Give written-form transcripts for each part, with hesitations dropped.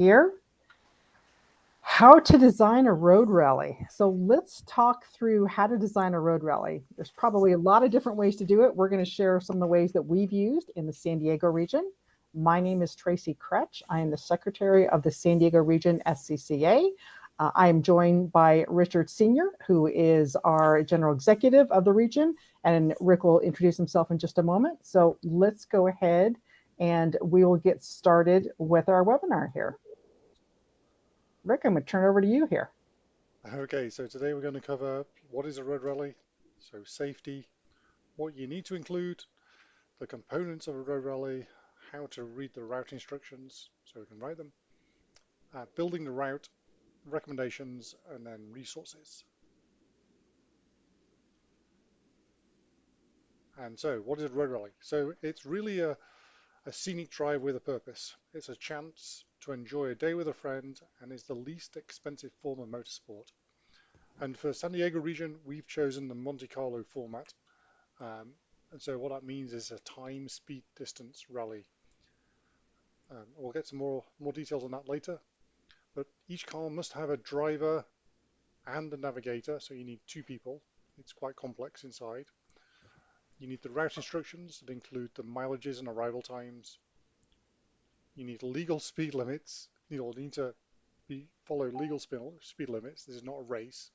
Here, how to design a road rally. So let's talk through how to design a road rally. There's probably a lot of different ways to do it. We're going to share some of the ways that we've used in the San Diego region. My name is Tracy Kretsch. I am the secretary of the San Diego region SCCA. I am joined by Richard Senior, who is our general executive of the region, and Rick will introduce himself in just a moment. So let's go ahead and we will get started with our webinar here. Rick, I'm going to turn it over to you here. Okay, so today we're going to cover what is a road rally, so safety, what you need to include, the components of a road rally, how to read the route instructions so we can write them, building the route, recommendations, and then resources. And so what is a road rally? So it's really a scenic drive with a purpose. It's a chance to enjoy a day with a friend and is the least expensive form of motorsport. And for San Diego region, we've chosen the Monte Carlo format. And so what that means is a time, speed, distance rally. We'll get some more details on that later. But each car must have a driver and a navigator, so you need two people. It's quite complex inside. You need the route instructions that include the mileages and arrival times. You need legal speed limits. You'll need to follow legal speed limits. This is not a race.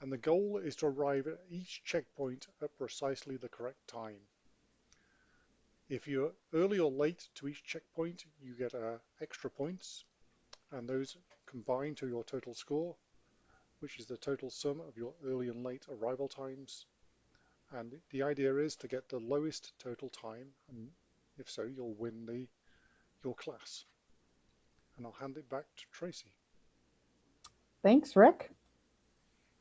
And the goal is to arrive at each checkpoint at precisely the correct time. If you're early or late to each checkpoint, you get extra points, and those combine to your total score, which is the total sum of your early and late arrival times. And the idea is to get the lowest total time, and if so, you'll win your class. And I'll hand it back to Tracy. Thanks, Rick.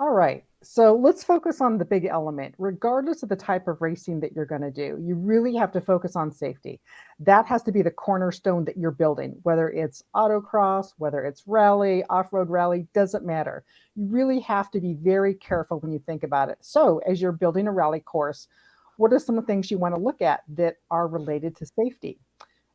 All right, so let's focus on the big element. Regardless of the type of racing that you're going to do, you really have to focus on safety. That has to be the cornerstone that you're building, whether it's autocross, whether it's rally, off road rally, doesn't matter. You really have to be very careful when you think about it. So, as you're building a rally course, what are some of the things you want to look at that are related to safety?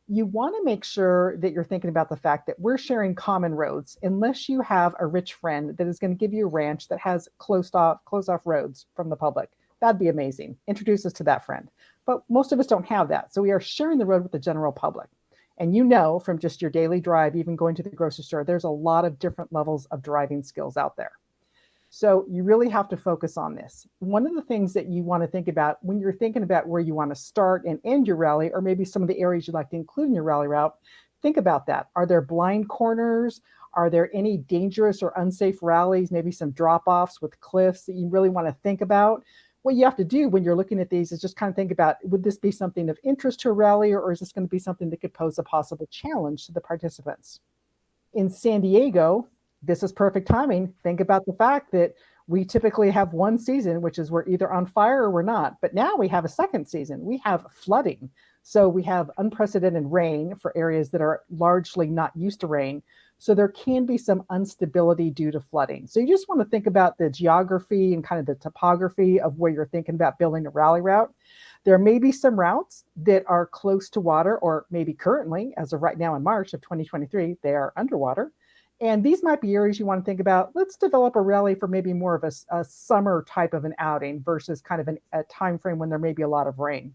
You want to make sure that you're thinking about the fact that we're sharing common roads unless you have a rich friend that is going to give you a ranch that has closed off roads from the public. That'd be amazing. Introduce us to that friend. But most of us don't have that. So we are sharing the road with the general public. And you know from just your daily drive, even going to the grocery store, there's a lot of different levels of driving skills out there. So you really have to focus on this. One of the things that you want to think about when you're thinking about where you want to start and end your rally, or maybe some of the areas you'd like to include in your rally route, think about that. Are there blind corners? Are there any dangerous or unsafe rallies, maybe some drop offs with cliffs that you really want to think about? What you have to do when you're looking at these is just kind of think about, would this be something of interest to a rally, or is this going to be something that could pose a possible challenge to the participants? In San Diego, this is perfect timing. Think about the fact that we typically have one season, which is we're either on fire or we're not. But now we have a second season. We have flooding. So we have unprecedented rain for areas that are largely not used to rain. So there can be some instability due to flooding. So you just want to think about the geography and kind of the topography of where you're thinking about building a rally route. There may be some routes that are close to water, or maybe currently, as of right now in March of 2023, they are underwater. And these might be areas you want to think about. Let's develop a rally for maybe more of a summer type of an outing versus kind of a time frame when there may be a lot of rain.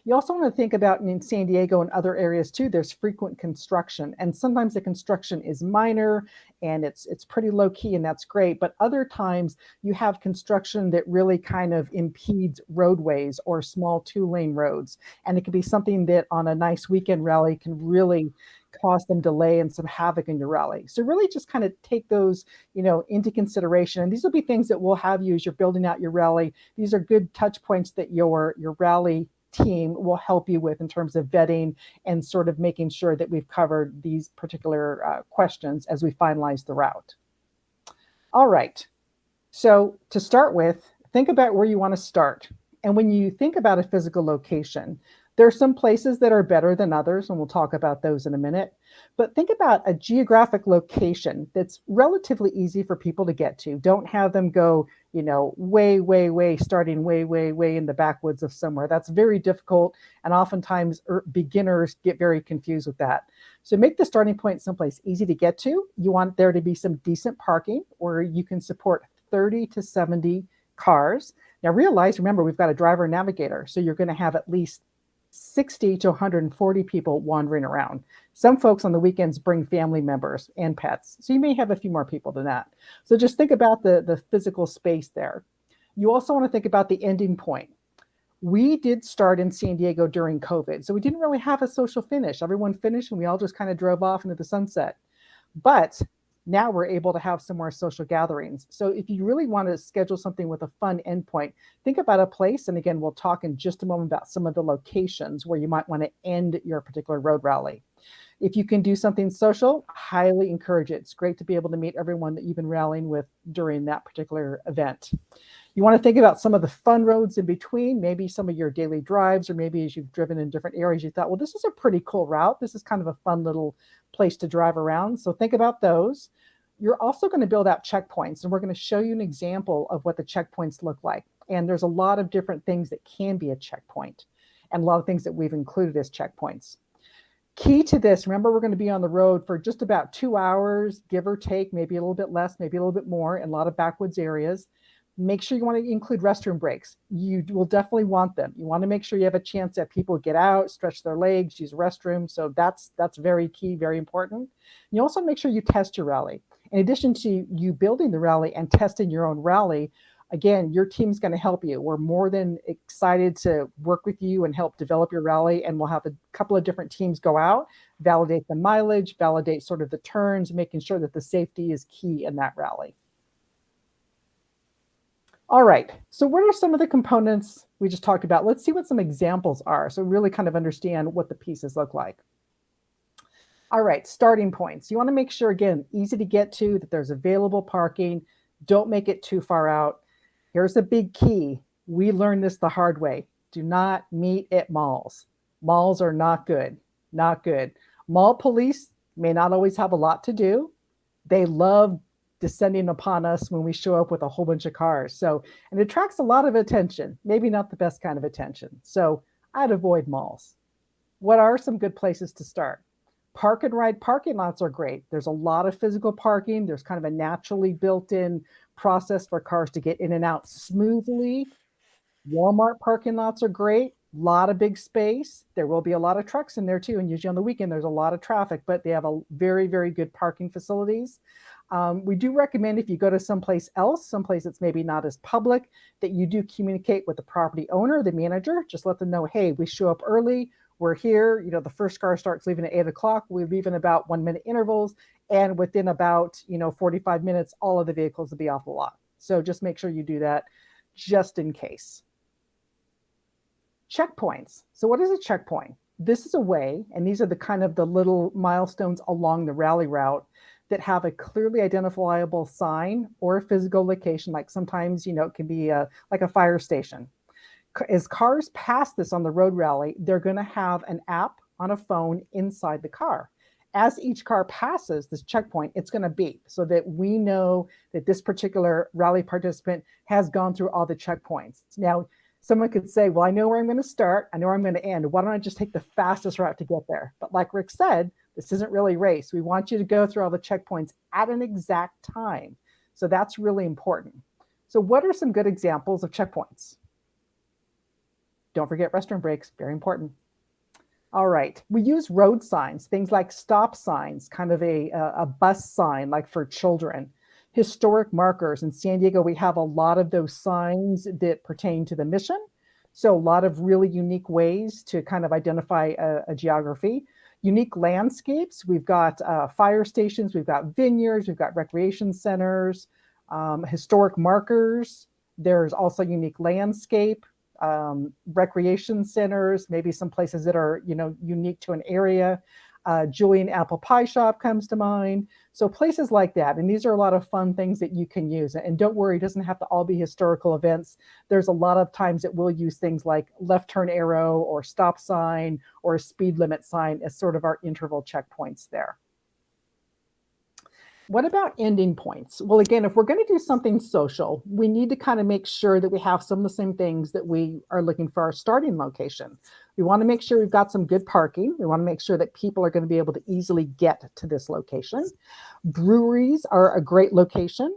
You also want to think about in San Diego and other areas too, there's frequent construction. And sometimes the construction is minor and it's pretty low key, and that's great. But other times you have construction that really kind of impedes roadways or small two-lane roads. And it can be something that on a nice weekend rally can really cause some delay and some havoc in your rally. So really just kind of take those, into consideration. And these will be things that we'll have you as you're building out your rally. These are good touch points that your rally team will help you with in terms of vetting and sort of making sure that we've covered these particular questions as we finalize the route. All right. So to start with, think about where you want to start. And when you think about a physical location, There are some places that are better than others, and we'll talk about those in a minute. But think about a geographic location that's relatively easy for people to get to. Don't have them go, way, starting way in the backwoods of somewhere. That's very difficult. And oftentimes beginners get very confused with that. So make the starting point someplace easy to get to. You want there to be some decent parking where you can support 30 to 70 cars. Now remember, we've got a driver navigator. So you're going to have at least 60 to 140 people wandering around. Some folks on the weekends bring family members and pets. So you may have a few more people than that. So just think about the physical space there. You also want to think about the ending point. We did start in San Diego during COVID, so we didn't really have a social finish. Everyone finished and we all just kind of drove off into the sunset. But now we're able to have some more social gatherings. So if you really want to schedule something with a fun endpoint, think about a place. And again, we'll talk in just a moment about some of the locations where you might want to end your particular road rally. If you can do something social, highly encourage it. It's great to be able to meet everyone that you've been rallying with during that particular event. You want to think about some of the fun roads in between, maybe some of your daily drives, or maybe as you've driven in different areas, you thought, well, this is a pretty cool route. This is kind of a fun little place to drive around. So think about those. You're also going to build out checkpoints, and we're going to show you an example of what the checkpoints look like. And there's a lot of different things that can be a checkpoint and a lot of things that we've included as checkpoints. Key to this, remember, we're going to be on the road for just about 2 hours, give or take, maybe a little bit less, maybe a little bit more, in a lot of backwoods areas. Make sure you want to include restroom breaks. You will definitely want them. You want to make sure you have a chance that people get out, stretch their legs, use a restroom. So that's very key, very important. You also make sure you test your rally. In addition to you building the rally and testing your own rally, again, your team's going to help you. We're more than excited to work with you and help develop your rally. And we'll have a couple of different teams go out, validate the mileage, validate sort of the turns, making sure that the safety is key in that rally. All right, so what are some of the components we just talked about? Let's see what some examples are, so really kind of understand what the pieces look like. All right, starting points. You want to make sure, again, easy to get to, that there's available parking. Don't make it too far out. Here's a big key. We learned this the hard way. Do not meet at malls. Malls are not good, not good. Mall police may not always have a lot to do. They love descending upon us when we show up with a whole bunch of cars. So, and it attracts a lot of attention, maybe not the best kind of attention. So I'd avoid malls. What are some good places to start? Park and ride parking lots are great. There's a lot of physical parking. There's kind of a naturally built-in process for cars to get in and out smoothly. Walmart parking lots are great. A lot of big space. There will be a lot of trucks in there too. And usually on the weekend, there's a lot of traffic, but they have a very, very good parking facilities. We do recommend if you go to someplace else, someplace that's maybe not as public, that you do communicate with the property owner, the manager. Just let them know, hey, we show up early. We're here. The first car starts leaving at 8 o'clock. We leave in about 1 minute intervals. And within about, 45 minutes, all of the vehicles will be off the lot. So just make sure you do that just in case. Checkpoints. So what is a checkpoint? This is a way, and these are the kind of the little milestones along the rally route that have a clearly identifiable sign or a physical location. Like sometimes, it can be like a fire station. As cars pass this on the road rally, they're going to have an app on a phone inside the car. As each car passes this checkpoint, it's going to beep so that we know that this particular rally participant has gone through all the checkpoints. Now, someone could say, well, I know where I'm going to start. I know where I'm going to end. Why don't I just take the fastest route to get there? But like Rick said, this isn't really a race. We want you to go through all the checkpoints at an exact time. So that's really important. So what are some good examples of checkpoints? Don't forget restroom breaks, very important. All right, we use road signs, things like stop signs, kind of a bus sign like for children. Historic markers. In San Diego, we have a lot of those signs that pertain to the mission. So a lot of really unique ways to kind of identify a geography. Unique landscapes. We've got fire stations, we've got vineyards, we've got recreation centers, historic markers. There's also unique landscape, recreation centers, maybe some places that are, unique to an area. Julian Apple Pie Shop comes to mind. So places like that. And these are a lot of fun things that you can use. And don't worry, it doesn't have to all be historical events. There's a lot of times that we'll use things like left turn arrow or stop sign or a speed limit sign as sort of our interval checkpoints there. What about ending points? Well, again, if we're going to do something social, we need to kind of make sure that we have some of the same things that we are looking for our starting location. We want to make sure we've got some good parking. We want to make sure that people are going to be able to easily get to this location. Breweries are a great location.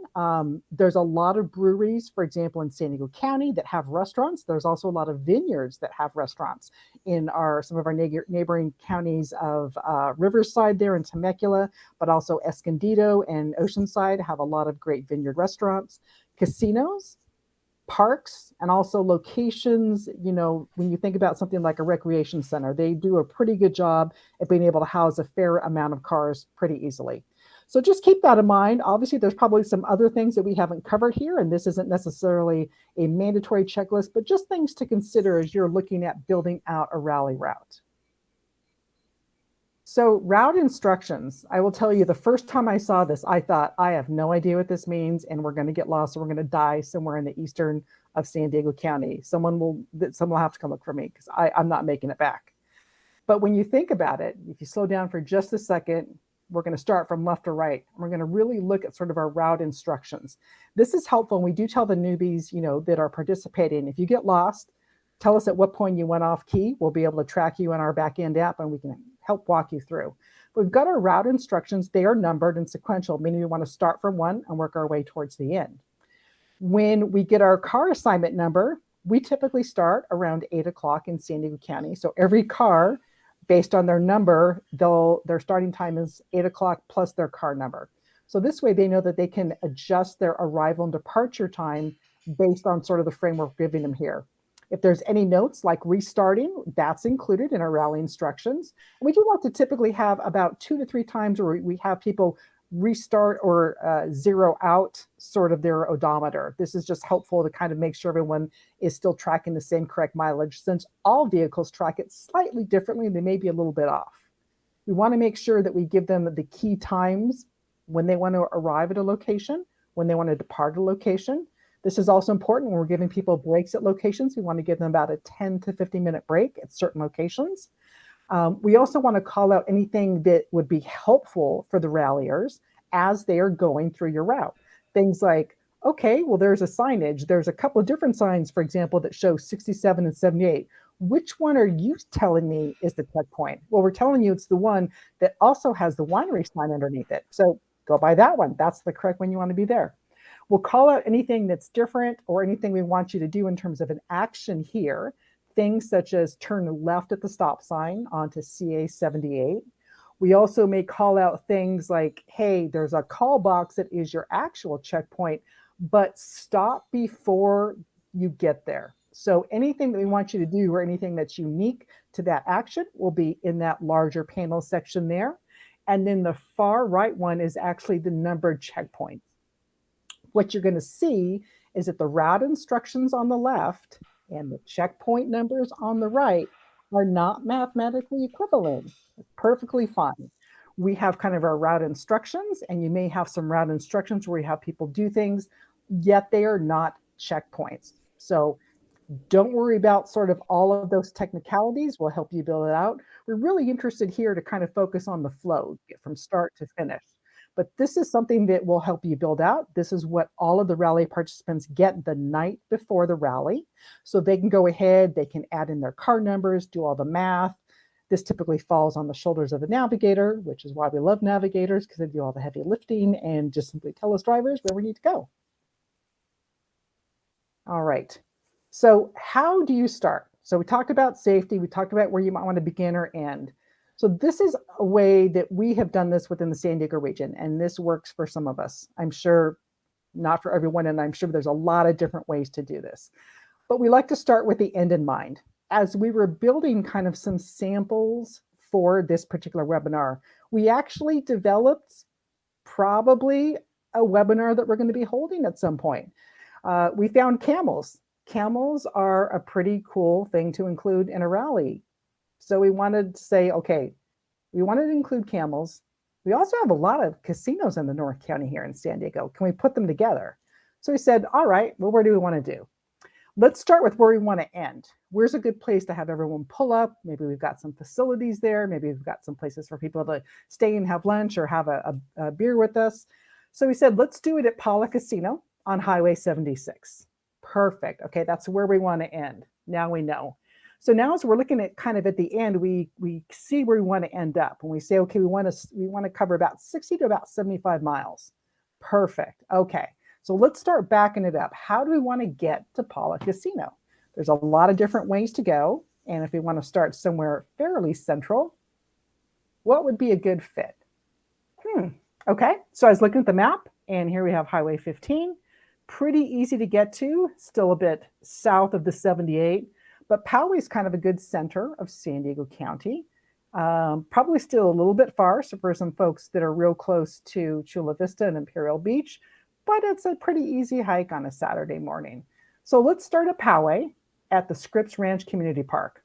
There's a lot of breweries, for example, in San Diego County that have restaurants. There's also a lot of vineyards that have restaurants in some of our neighboring counties of Riverside there in Temecula, but also Escondido and Oceanside have a lot of great vineyard restaurants. Casinos, parks, and also locations. When you think about something like a recreation center, they do a pretty good job at being able to house a fair amount of cars pretty easily. So just keep that in mind. Obviously, there's probably some other things that we haven't covered here, and this isn't necessarily a mandatory checklist, but just things to consider as you're looking at building out a rally route. So route instructions, I will tell you, the first time I saw this, I thought, I have no idea what this means, and we're going to get lost, and we're going to die somewhere in the eastern of San Diego County. Someone will have to come look for me because I'm not making it back. But when you think about it, if you slow down for just a second, we're going to start from left to right. And we're going to really look at sort of our route instructions. This is helpful. And we do tell the newbies, that are participating, if you get lost, tell us at what point you went off key. We'll be able to track you in our back end app and we can help walk you through. We've got our route instructions. They are numbered and sequential, meaning we want to start from one and work our way towards the end. When we get our car assignment number, we typically start around 8 o'clock in San Diego County. So every car, based on their number, their starting time is 8 o'clock plus their car number. So this way they know that they can adjust their arrival and departure time based on sort of the framework we're giving them here. If there's any notes like restarting, that's included in our rally instructions. And we do like to typically have about 2 to 3 times where we have people restart or zero out sort of their odometer. This is just helpful to kind of make sure everyone is still tracking the same correct mileage, since all vehicles track it slightly differently. They may be a little bit off. We want to make sure that we give them the key times when they want to arrive at a location, when they want to depart a location. This is also important when we're giving people breaks at locations. We want to give them about a 10 to 15-minute break at certain locations. We also want to call out anything that would be helpful for the ralliers as they are going through your route. Things like, okay, well, there's a signage. There's a couple of different signs, for example, that show 67 and 78. Which one are you telling me is the checkpoint? Well, we're telling you it's the one that also has the winery sign underneath it. So go by that one. That's the correct one you want to be there. We'll call out anything that's different or anything we want you to do in terms of an action here. Things such as turn left at the stop sign onto CA 78. We also may call out things like, hey, there's a call box that is your actual checkpoint, but stop before you get there. So anything that we want you to do or anything that's unique to that action will be in that larger panel section there. And then the far right one is actually the numbered checkpoints. What you're going to see is that the route instructions on the left and the checkpoint numbers on the right are not mathematically equivalent. It's perfectly fine. We have kind of our route instructions, and you may have some route instructions where you have people do things, yet they are not checkpoints. So don't worry about sort of all of those technicalities. We'll help you build it out. We're really interested here to kind of focus on the flow, get from start to finish. But this is something that will help you build out. This is what all of the rally participants get the night before the rally. So they can go ahead, they can add in their car numbers, do all the math. This typically falls on the shoulders of the navigator, which is why we love navigators, because they do all the heavy lifting and just simply tell us drivers where we need to go. All right. So how do you start? So we talked about safety. We talked about where you might want to begin or end. So this is a way that we have done this within the San Diego region, and this works for some of us. I'm sure not for everyone, and I'm sure there's a lot of different ways to do this. But we like to start with the end in mind. As we were building kind of some samples for this particular webinar, we actually developed probably a webinar that we're going to be holding at some point. We found camels. Camels are a pretty cool thing to include in a rally. So we wanted to say, okay, We wanted to include camels. We also have a lot of casinos in the North County here in San Diego. Can we put them together? So we said, all right, well, where do we want to do? Let's start with where we want to end. Where's a good place to have everyone pull up? Maybe we've got some facilities there. Maybe we've got some places for people to stay and have lunch or have a beer with us. So we said, let's do it at Paula Casino on Highway 76. Perfect. Okay, that's where we want to end. Now we know. So now as we're looking at kind of at the end, we see where we want to end up. And we say, okay, we want to cover about 60 to about 75 miles. Perfect. Okay. So let's start backing it up. How do we want to get to Paula Casino? There's a lot of different ways to go. And if we want to start somewhere fairly central, what would be a good fit? Okay, so I was looking at the map, and here we have Highway 15. Pretty easy to get to, still a bit south of the 78, but Poway is kind of a good center of San Diego County. Probably still a little bit far so for some folks that are real close to Chula Vista and Imperial Beach, but it's a pretty easy hike on a Saturday morning. So let's start at Poway at the Scripps Ranch Community Park.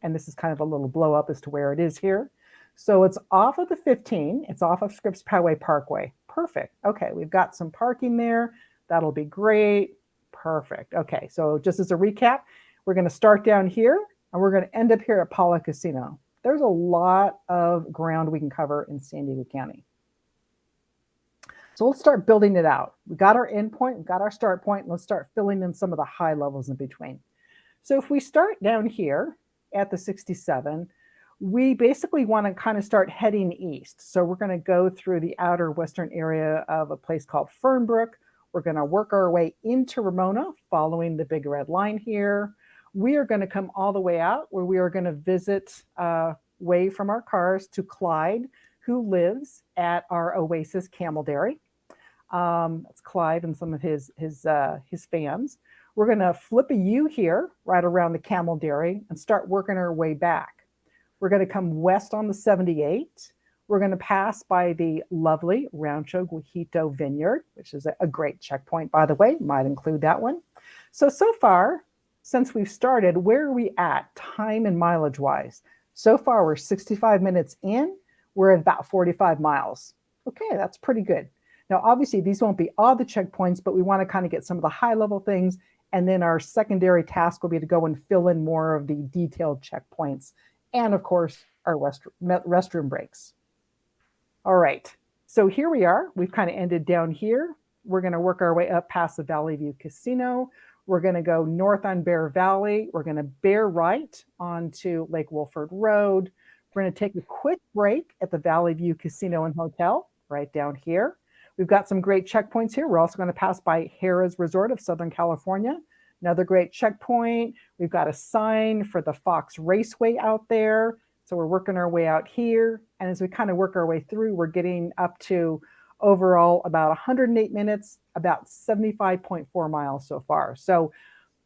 And this is kind of a little blow up as to where it is here. So it's off of the 15. It's off of Scripps Poway Parkway. Perfect. Okay, we've got some parking there. That'll be great. Perfect. Okay, so just as a recap, we're going to start down here and we're going to end up here at Paula Casino. There's a lot of ground we can cover in San Diego County. So let's start building it out. We got our end point, we got our start point. Let's start filling in some of the high levels in between. So if we start down here at the 67, we basically want to kind of start heading east. So we're going to go through the outer western area of a place called Fernbrook. We're going to work our way into Ramona, following the big red line here. We are going to come all the way out where we are going to visit way from our cars to Clyde, who lives at our Oasis Camel Dairy. That's Clyde and some of his fans. We're going to flip a U here right around the Camel Dairy and start working our way back. We're going to come west on the 78. We're going to pass by the lovely Rancho Guajito Vineyard, which is a great checkpoint, by the way. Might include that one. So far, since we've started, where are we at time and mileage wise? So far, we're 65 minutes in. We're at about 45 miles. Okay, that's pretty good. Now, obviously, these won't be all the checkpoints, but we want to kind of get some of the high level things. And then our secondary task will be to go and fill in more of the detailed checkpoints. And of course, our restroom breaks. All right, so here we are. We've kind of ended down here. We're going to work our way up past the Valley View Casino. We're going to go north on Bear Valley. We're going to bear right onto Lake Wolford Road. We're going to take a quick break at the Valley View Casino and Hotel right down here. We've got some great checkpoints here. We're also going to pass by Harrah's Resort of Southern California. Another great checkpoint. We've got a sign for the Fox Raceway out there. So we're working our way out here. And as we kind of work our way through, we're getting up to overall about 108 minutes, about 75.4 miles so far. So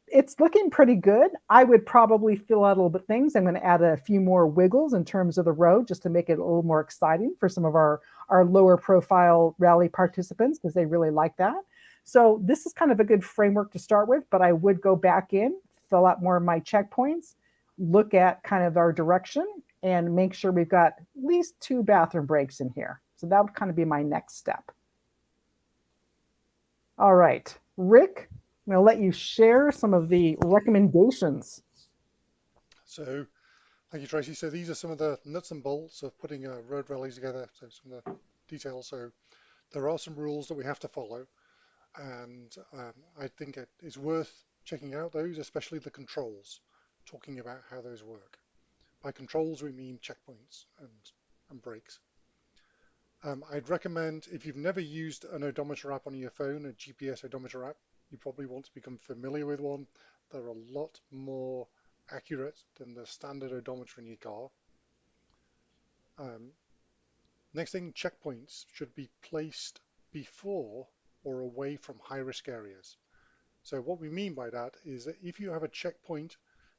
it's looking pretty good. I would probably fill out a little bit things. I'm going to add a few more wiggles in terms of the road just to make it a little more exciting for some of our lower profile rally participants because they really like that. So this is kind of a good framework to start with, but I would go back in, fill out more of my checkpoints, look at kind of our direction and make sure we've got at least 2 bathroom breaks in here. So that would kind of be my next step. All right, Rick, I'm going to let you share some of the recommendations. So, thank you, Tracy. So these are some of the nuts and bolts of putting road rallies together. So some of the details. So there are some rules that we have to follow. And I think it is worth checking out those, especially the controls, talking about how those work. By controls, we mean checkpoints and breaks. I'd recommend, if you've never used an odometer app on your phone, a GPS odometer app, you probably want to become familiar with one. They're a lot more accurate than the standard odometer in your car. Next thing, checkpoints should be placed before or away from high-risk areas. So what we mean by that is that if you have a checkpoint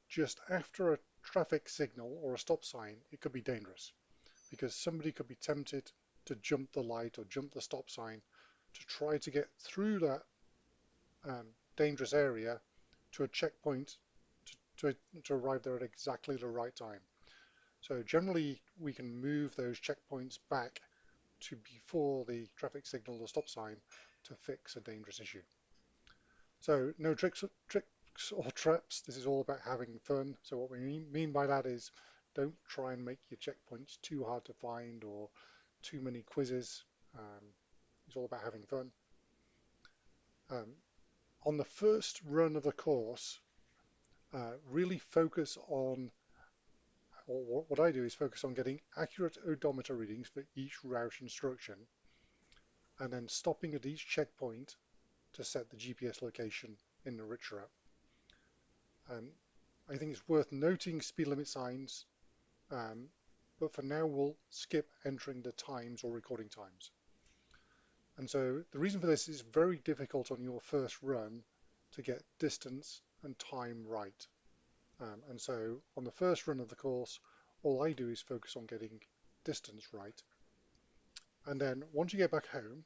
just after a traffic signal or a stop sign, it could be dangerous because somebody could be tempted to jump the light or jump the stop sign to try to get through that dangerous area to a checkpoint to arrive there at exactly the right time. So generally, we can move those checkpoints back to before the traffic signal or stop sign to fix a dangerous issue. So no tricks or traps. This is all about having fun. So what we mean by that is don't try and make your checkpoints too hard to find or too many quizzes. It's all about having fun. On the first run of the course, really focus on, or what I do is focus on getting accurate odometer readings for each route instruction, and then stopping at each checkpoint to set the GPS location in the rich route. I think it's worth noting speed limit signs, but for now we'll skip entering the times or recording times. And so the reason for this is very difficult on your first run to get distance and time right. And so on the first run of the course, all I do is focus on getting distance right. And then once you get back home,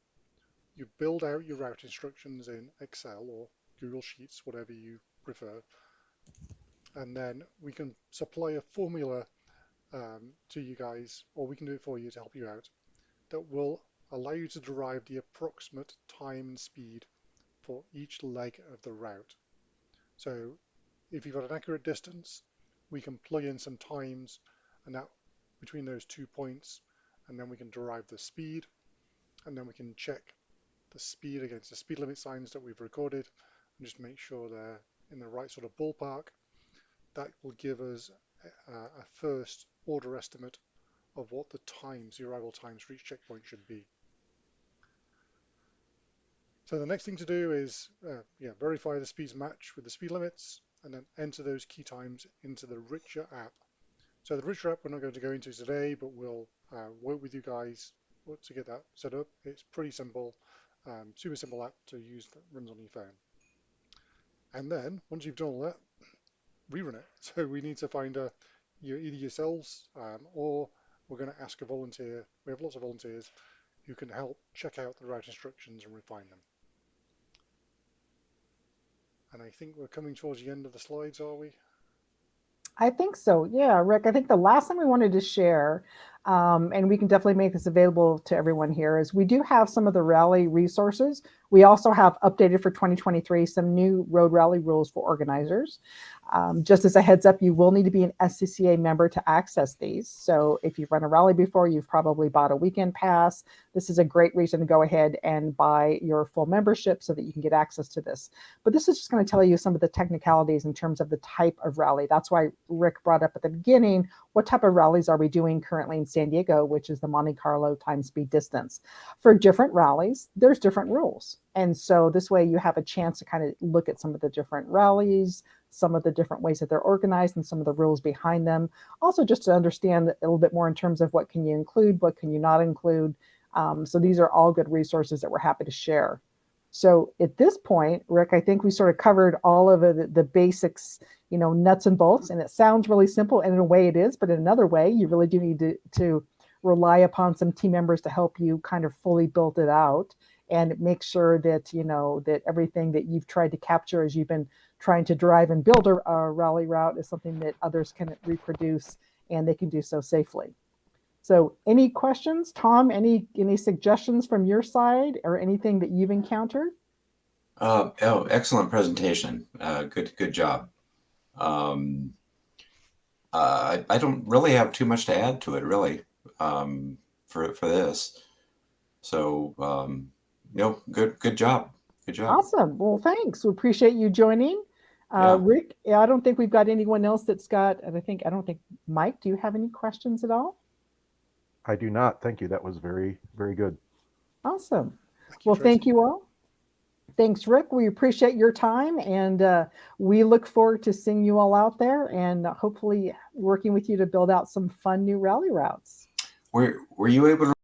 you build out your route instructions in Excel or Google Sheets, whatever you prefer. And then we can supply a formula to you guys, or we can do it for you to help you out, that will allow you to derive the approximate time and speed for each leg of the route. So if you've got an accurate distance, we can plug in some times and that between those 2 points, and then we can derive the speed, and then we can check the speed against the speed limit signs that we've recorded and just make sure they're in the right sort of ballpark. That will give us a first order estimate of what the times, the arrival times for each checkpoint should be. So the next thing to do is verify the speeds match with the speed limits and then enter those key times into the Richer app. So the Richer app we're not going to go into today, but we'll work with you guys to get that set up. It's pretty simple, super simple app to use that runs on your phone. And then once you've done all that, rerun it. So we need to find either yourselves or we're going to ask a volunteer. We have lots of volunteers who can help check out the route instructions and refine them. And I think we're coming towards the end of the slides, are we? I think so. Yeah, Rick, I think the last thing we wanted to share, and we can definitely make this available to everyone here, is we do have some of the rally resources. We also have updated for 2023 some new road rally rules for organizers. Just as a heads up, you will need to be an SCCA member to access these. So if you've run a rally before, you've probably bought a weekend pass. This is a great reason to go ahead and buy your full membership so that you can get access to this. But this is just going to tell you some of the technicalities in terms of the type of rally. That's why Rick brought up at the beginning, what type of rallies are we doing currently in San Diego, which is the Monte Carlo time speed distance. For different rallies, there's different rules. And so this way you have a chance to kind of look at some of the different rallies, some of the different ways that they're organized and some of the rules behind them. Also just to understand a little bit more in terms of what can you include, what can you not include. So these are all good resources that we're happy to share. So at this point, Rick, I think we sort of covered all of the basics, nuts and bolts, and it sounds really simple, and in a way it is, but in another way, you really do need to rely upon some team members to help you kind of fully build it out and make sure that, that everything that you've tried to capture as you've been trying to drive and build a rally route is something that others can reproduce and they can do so safely. So any questions, Tom, any suggestions from your side or anything that you've encountered? Excellent presentation. Good job. I don't really have too much to add to it, really, for this. So, good job. Good job. Awesome. Well, thanks. We appreciate you joining. Rick, I don't think we've got anyone else that's got, and I don't think, Mike, do you have any questions at all? I do not. Thank you. That was very, very good. Awesome. Well, thank you all. Thanks, Rick. We appreciate your time, and we look forward to seeing you all out there and hopefully working with you to build out some fun new rally routes. Were you able to